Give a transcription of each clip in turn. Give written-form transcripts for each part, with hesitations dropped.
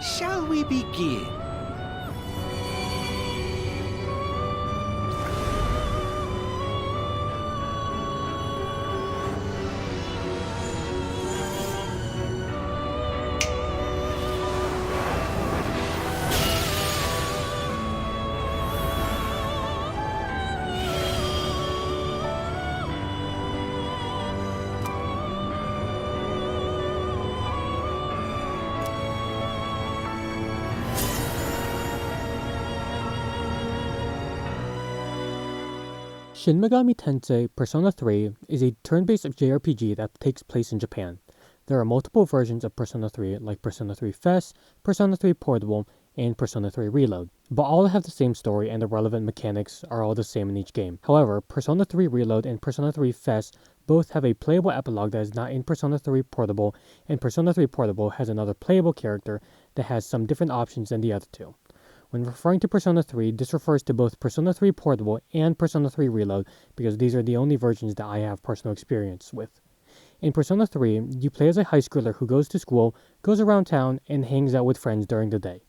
Shall we begin? Shin Megami Tensei Persona 3 is a turn-based JRPG that takes place in Japan. There are multiple versions of Persona 3 like Persona 3 FES, Persona 3 Portable, and Persona 3 Reload, but all have the same story and the relevant mechanics are all the same in each game. However, Persona 3 Reload and Persona 3 FES both have a playable epilogue that is not in Persona 3 Portable, and Persona 3 Portable has another playable character that has some different options than the other two. When referring to Persona 3, this refers to both Persona 3 Portable and Persona 3 Reload because these are the only versions that I have personal experience with. In Persona 3, you play as a high schooler who goes to school, goes around town, and hangs out with friends during the day.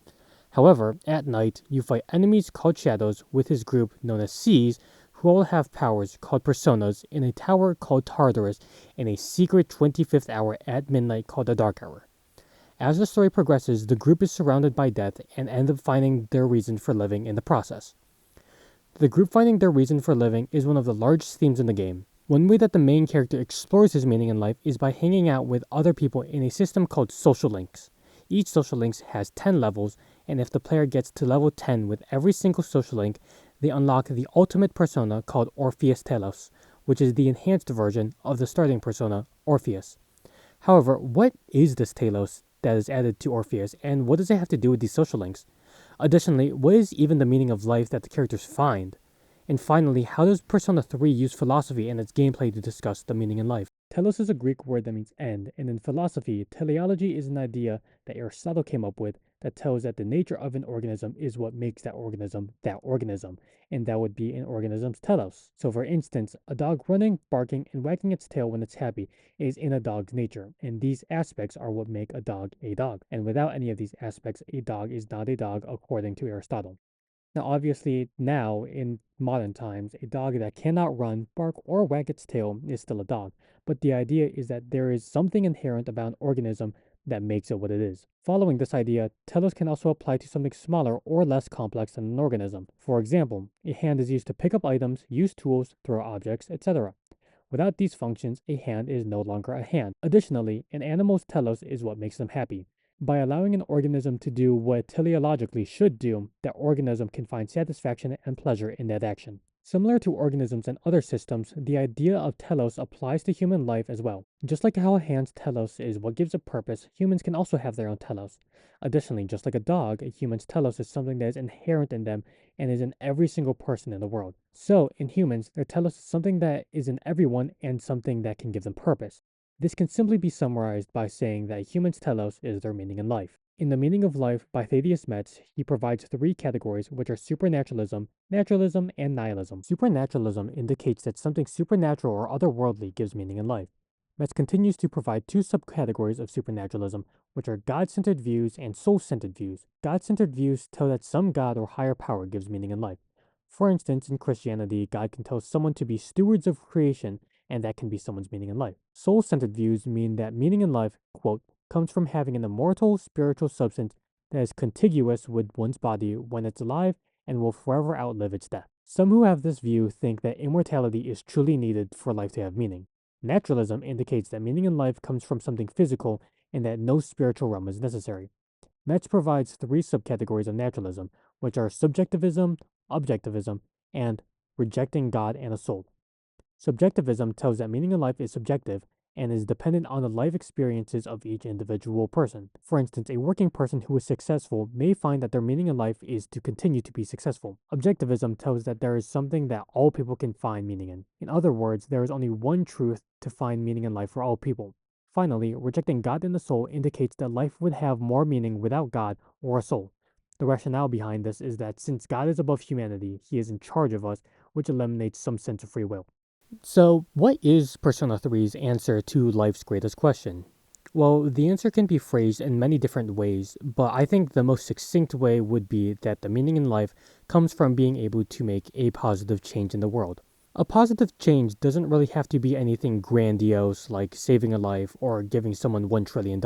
However, at night, you fight enemies called Shadows with his group known as Seas, who all have powers called Personas in a tower called Tartarus in a secret 25th hour at midnight called the Dark Hour. As the story progresses, the group is surrounded by death and end up finding their reason for living in the process. The group finding their reason for living is one of the largest themes in the game. One way that the main character explores his meaning in life is by hanging out with other people in a system called social links. Each social link has 10 levels, and if the player gets to level 10 with every single social link, they unlock the ultimate persona called Orpheus Telos, which is the enhanced version of the starting persona, Orpheus. However, what is this Telos that is added to Orpheus, and what does it have to do with these social links? Additionally, what is even the meaning of life that the characters find? And finally, how does Persona 3 use philosophy and its gameplay to discuss the meaning in life? Telos is a Greek word that means end, and in philosophy, teleology is an idea that Aristotle came up with that tells that the nature of an organism is what makes that organism, and that would be an organism's telos. So for instance, a dog running, barking, and wagging its tail when it's happy is in a dog's nature, and these aspects are what make a dog a dog. And without any of these aspects, a dog is not a dog according to Aristotle. Now, obviously, now in modern times, a dog that cannot run, bark, or wag its tail is still a dog, but the idea is that there is something inherent about an organism that makes it what it is. Following this idea, telos can also apply to something smaller or less complex than an organism. For example, a hand is used to pick up items, use tools, throw objects, etc. Without these functions, a hand is no longer a hand. Additionally, an animal's telos is what makes them happy. By allowing an organism to do what it teleologically should do, that organism can find satisfaction and pleasure in that action. Similar to organisms and other systems, the idea of telos applies to human life as well. Just like how a hand's telos is what gives it purpose, humans can also have their own telos. Additionally, just like a dog, a human's telos is something that is inherent in them and is in every single person in the world. So, in humans, their telos is something that is in everyone and something that can give them purpose. This can simply be summarized by saying that a human's telos is their meaning in life. In The Meaning of Life by Thaddeus Metz, he provides three categories, which are supernaturalism, naturalism, and nihilism. Supernaturalism indicates that something supernatural or otherworldly gives meaning in life. Metz continues to provide two subcategories of supernaturalism, which are God-centered views and soul-centered views. God-centered views tell that some God or higher power gives meaning in life. For instance, in Christianity, God can tell someone to be stewards of creation, and that can be someone's meaning in life. Soul-centered views mean that meaning in life, quote, comes from having an immortal spiritual substance that is contiguous with one's body when it's alive and will forever outlive its death. Some who have this view think that immortality is truly needed for life to have meaning. Naturalism indicates that meaning in life comes from something physical and that no spiritual realm is necessary. Metz provides three subcategories of naturalism, which are subjectivism, objectivism, and rejecting God and a soul. Subjectivism tells that meaning in life is subjective and is dependent on the life experiences of each individual person. For instance, a working person who is successful may find that their meaning in life is to continue to be successful. Objectivism tells that there is something that all people can find meaning in. In other words, there is only one truth to find meaning in life for all people. Finally, rejecting God and the soul indicates that life would have more meaning without God or a soul. The rationale behind this is that since God is above humanity, he is in charge of us, which eliminates some sense of free will. So, what is Persona 3's answer to life's greatest question? Well, the answer can be phrased in many different ways, but I think the most succinct way would be that the meaning in life comes from being able to make a positive change in the world. A positive change doesn't really have to be anything grandiose like saving a life or giving someone $1 trillion,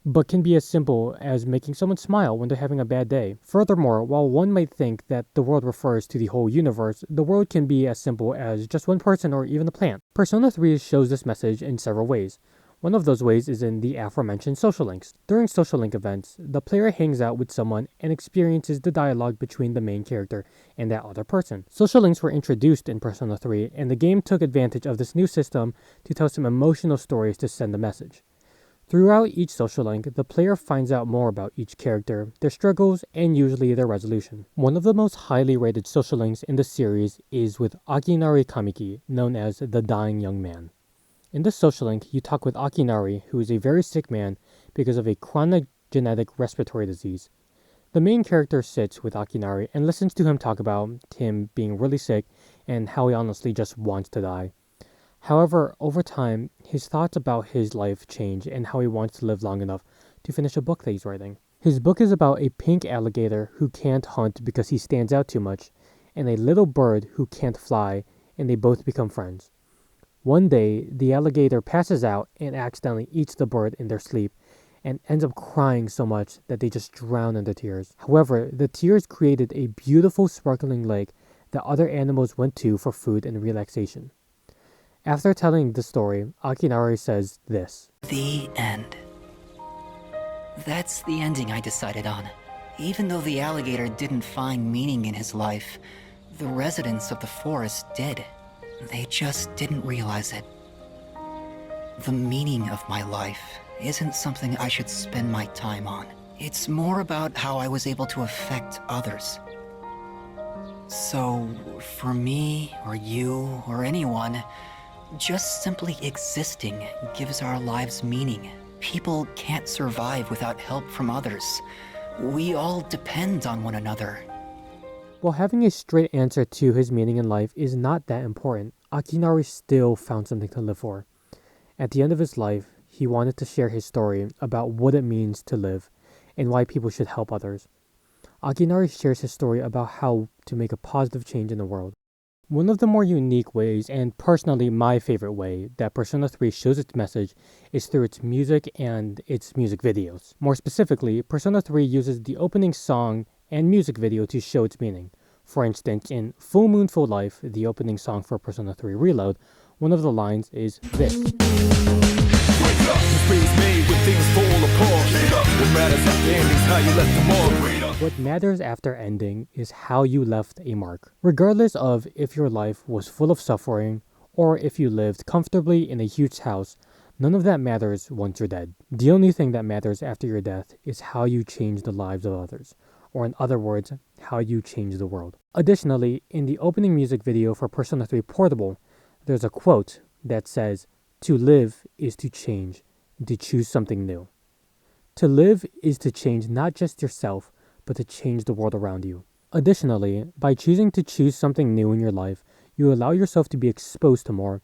but can be as simple as making someone smile when they're having a bad day. Furthermore, while one might think that the world refers to the whole universe, the world can be as simple as just one person or even a plant. Persona 3 shows this message in several ways. One of those ways is in the aforementioned social links. During social link events, the player hangs out with someone and experiences the dialogue between the main character and that other person. Social links were introduced in Persona 3, and the game took advantage of this new system to tell some emotional stories to send a message. Throughout each social link, the player finds out more about each character, their struggles, and usually their resolution. One of the most highly rated social links in the series is with Akinari Kamiki, known as the Dying Young Man. In this social link, you talk with Akinari, who is a very sick man because of a chronic genetic respiratory disease. The main character sits with Akinari and listens to him talk about him being really sick and how he honestly just wants to die. However, over time, his thoughts about his life change and how he wants to live long enough to finish a book that he's writing. His book is about a pink alligator who can't hunt because he stands out too much, and a little bird who can't fly, and they both become friends. One day, the alligator passes out and accidentally eats the bird in their sleep and ends up crying so much that they just drown in their tears. However, the tears created a beautiful sparkling lake that other animals went to for food and relaxation. After telling the story, Akinari says this. The end. That's the ending I decided on. Even though the alligator didn't find meaning in his life, the residents of the forest did. They just didn't realize it. The meaning of my life isn't something I should spend my time on. It's more about how I was able to affect others. So, for me, or you, or anyone, just simply existing gives our lives meaning. People can't survive without help from others. We all depend on one another. While having a straight answer to his meaning in life is not that important, Akinari still found something to live for. At the end of his life, he wanted to share his story about what it means to live and why people should help others. Akinari shares his story about how to make a positive change in the world. One of the more unique ways, and personally my favorite way, that Persona 3 shows its message is through its music and its music videos. More specifically, Persona 3 uses the opening song and music video to show its meaning. For instance, in Full Moon Full Life, the opening song for Persona 3 Reload, one of the lines is this. What matters after ending is how you left a mark. Regardless of if your life was full of suffering or if you lived comfortably in a huge house, none of that matters once you're dead. The only thing that matters after your death is how you change the lives of others, or in other words, how you change the world. Additionally, in the opening music video for Persona 3 Portable, there's a quote that says, "To live is to change, and to choose something new." To live is to change not just yourself, but to change the world around you. Additionally, by choosing to choose something new in your life, you allow yourself to be exposed to more,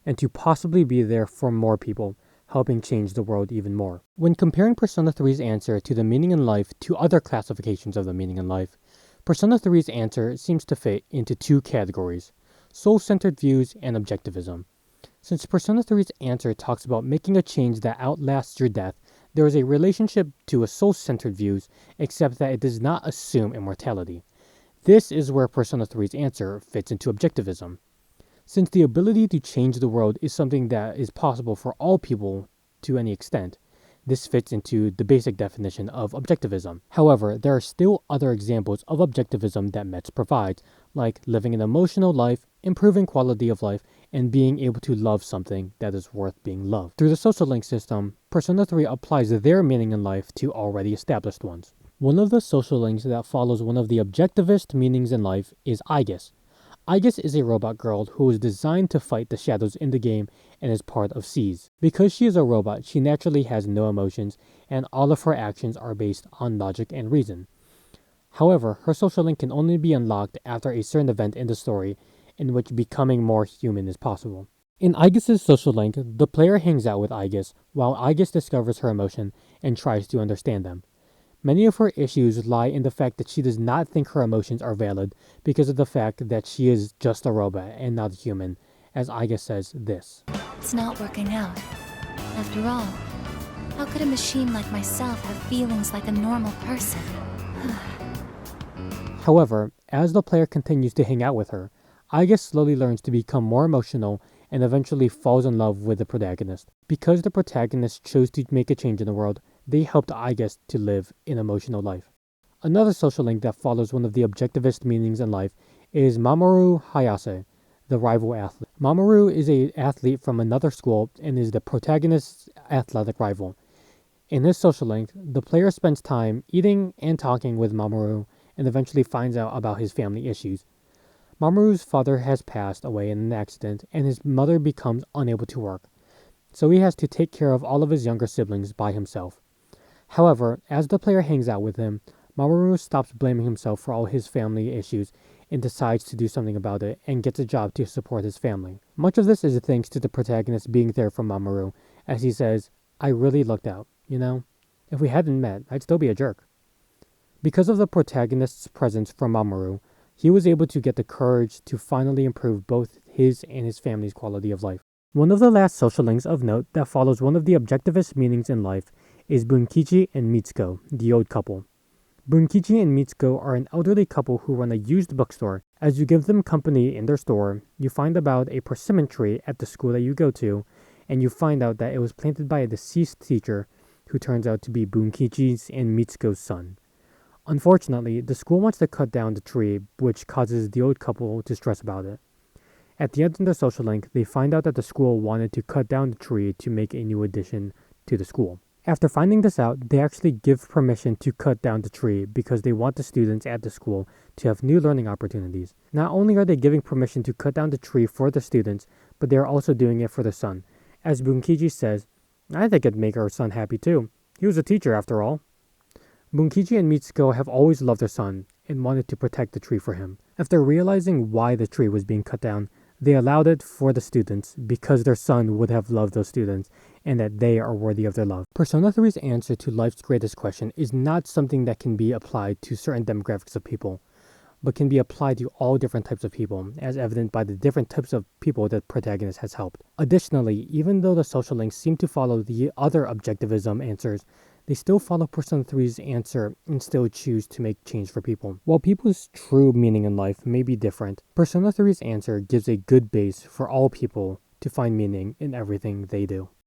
and to possibly be there for more people, helping change the world even more. When comparing Persona 3's answer to the meaning in life to other classifications of the meaning in life, Persona 3's answer seems to fit into two categories: soul-centered views and objectivism. Since Persona 3's answer talks about making a change that outlasts your death, there is a relationship to a soul-centered views, except that it does not assume immortality. This is where Persona 3's answer fits into objectivism. Since the ability to change the world is something that is possible for all people to any extent, this fits into the basic definition of objectivism. However, there are still other examples of objectivism that METS provides, like living an emotional life, improving quality of life, and being able to love something that is worth being loved. Through the social link system, Persona 3 applies their meaning in life to already established ones. One of the social links that follows one of the objectivist meanings in life is Aegis. Aegis is a robot girl who is designed to fight the shadows in the game and is part of SEES. Because she is a robot, she naturally has no emotions, and all of her actions are based on logic and reason. However, her social link can only be unlocked after a certain event in the story in which becoming more human is possible. In Aigis' social link, the player hangs out with Aigis while Aigis discovers her emotion and tries to understand them. Many of her issues lie in the fact that she does not think her emotions are valid because of the fact that she is just a robot and not a human, as Aigis says this. It's not working out. After all, how could a machine like myself have feelings like a normal person? However, as the player continues to hang out with her, Aigis slowly learns to become more emotional and eventually falls in love with the protagonist. Because the protagonist chose to make a change in the world, they helped Aigis to live an emotional life. Another social link that follows one of the objectivist meanings in life is Mamoru Hayase, the rival athlete. Mamoru is an athlete from another school and is the protagonist's athletic rival. In his social link, the player spends time eating and talking with Mamoru and eventually finds out about his family issues. Mamoru's father has passed away in an accident and his mother becomes unable to work, so he has to take care of all of his younger siblings by himself. However, as the player hangs out with him, Mamoru stops blaming himself for all his family issues and decides to do something about it and gets a job to support his family. Much of this is thanks to the protagonist being there for Mamoru, as he says, "I really looked out, you know? If we hadn't met, I'd still be a jerk." Because of the protagonist's presence from Mamoru, he was able to get the courage to finally improve both his and his family's quality of life. One of the last social links of note that follows one of the objectivist meanings in life is Bunkichi and Mitsuko, the old couple. Bunkichi and Mitsuko are an elderly couple who run a used bookstore. As you give them company in their store, you find about a persimmon tree at the school that you go to, and you find out that it was planted by a deceased teacher who turns out to be Bunkichi's and Mitsuko's son. Unfortunately, the school wants to cut down the tree, which causes the old couple to stress about it. At the end of the social link, they find out that the school wanted to cut down the tree to make a new addition to the school. After finding this out, they actually give permission to cut down the tree because they want the students at the school to have new learning opportunities. Not only are they giving permission to cut down the tree for the students, but they are also doing it for the son. As Bunkichi says, "I think it'd make our son happy too. He was a teacher after all." Bunkichi and Mitsuko have always loved their son and wanted to protect the tree for him. After realizing why the tree was being cut down, they allowed it for the students because their son would have loved those students and that they are worthy of their love. Persona 3's answer to life's greatest question is not something that can be applied to certain demographics of people, but can be applied to all different types of people, as evident by the different types of people that protagonist has helped. Additionally, even though the social links seem to follow the other objectivism answers, they still follow Persona 3's answer and still choose to make change for people. While people's true meaning in life may be different, Persona 3's answer gives a good base for all people to find meaning in everything they do.